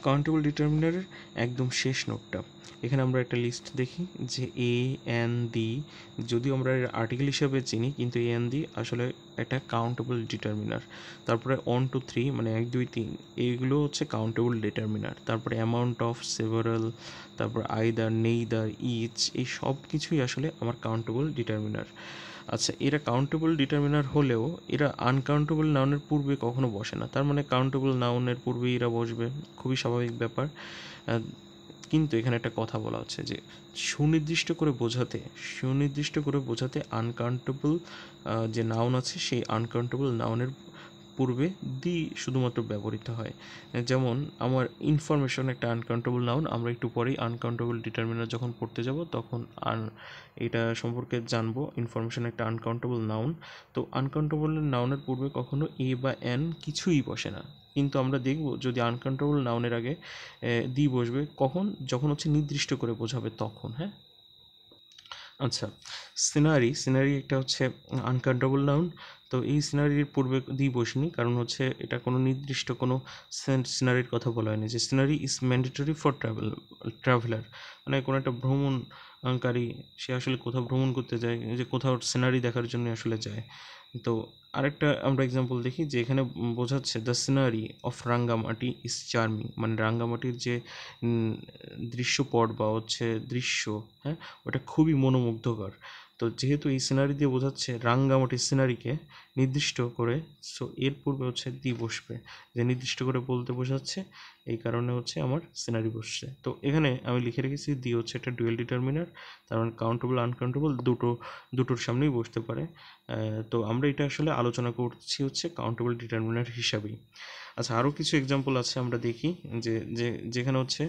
Countable ডিটারমিনারের একদম শেষ নোটটা, এখানে আমরা একটা লিস্ট দেখি যে এ এন দি, যদিও আমরা আর্টিকেল হিসাবে চিনি কিন্তু এ এন দি আসলে একটা কাউন্টেবল ডিটারমিনার। তারপরে 1 2 3 মানে 1 2 3 এইগুলো হচ্ছে কাউন্টেবল ডিটারমিনার। তারপরে অ্যামাউন্ট অফ, সেভারাল, তারপর আইদার, নেইদার, ইচ, এই সব কিছুই আসলে আমার কাউন্টেবল ডিটারমিনার। আচ্ছা, এরা কাউন্টেবল ডিটারমিনার হলেও এরা আনকাউন্টেবল নাউনের পূর্বে কখনো বসে না। তার মানে কাউন্টেবল নাউনের পূর্বে এরা বসবে, খুবই স্বাভাবিক ব্যাপার। কিন্তু এখানে একটা কথা বলা হচ্ছে যে সুনির্দিষ্ট করে বোঝাতে আনকাউন্টেবল যে নাউন আছে সেই আনকাউন্টেবল নাউনের পূর্বে দি শুধুমাত্র ব্যবহৃত হয়। যেমন আমার ইনফরমেশন একটা আনকাউন্টেবল নাউন, আমরা একটু পরেই আনকাউন্টেবল ডিটারমিনার যখন পড়তে যাব তখন এটা সম্পর্কে জানবো। ইনফরমেশন একটা আনকাউন্টেবল নাউন, তো আনকাউন্টেবল নাউনের পূর্বে কখনো এ বা এন কিছুই বসে না। কিন্তু আমরা দেখব যদি আনকাউন্টেবল নাউনের আগে দি বসবে কখন, যখন হচ্ছে নির্দিষ্ট করে বোঝাবে তখন। হ্যাঁ, আচ্ছা, সিনারি একটা হচ্ছে আনকাউন্টেবল নাউন। তো এই সিনারির পূর্বে দি বসেনি, কারণ হচ্ছে এটা কোনো নির্দিষ্ট কোনো সিনারির কথা বলা হয়নি। যে scenery is mandatory for traveller, মানে কোনো একটা ভ্রমণকারী সে আসলে কোথাও ভ্রমণ করতে যায়, যে কোথাও সিনারি দেখার জন্য আসলে যায়। তো আরেকটা আমরা এক্সাম্পল দেখি যে এখানে বোঝাচ্ছে the scenery of Rangamati is charming, মানে রাঙ্গামাটির যে দৃশ্যপট বা হচ্ছে দৃশ্য, হ্যাঁ, ওটা খুবই মনোমুগ্ধকর। তো যেহেতু এই সিনারি দিয়ে বোঝাচ্ছে রাঙ্গামাটির সিনারিকে নির্দিষ্ট করে, সো এর পূর্বে হচ্ছে দি বসবে, যে নির্দিষ্ট করে বলতে বোঝাচ্ছে, এই কারণে হচ্ছে আমার সিনারি বসছে। তো এখানে আমি লিখে রেখেছি দি হচ্ছে একটা ডুয়েল ডিটারমিনার, তার মানে কাউন্টেবল আনকাউন্টেবল দুটোর সামনেই বসতে পারে। তো আমরা এটা আসলে আলোচনা করছি হচ্ছে কাউন্টেবল ডিটারমিনার হিসাবেই। আচ্ছা, আরও কিছু এক্সাম্পল আছে আমরা দেখি, যেখানে হচ্ছে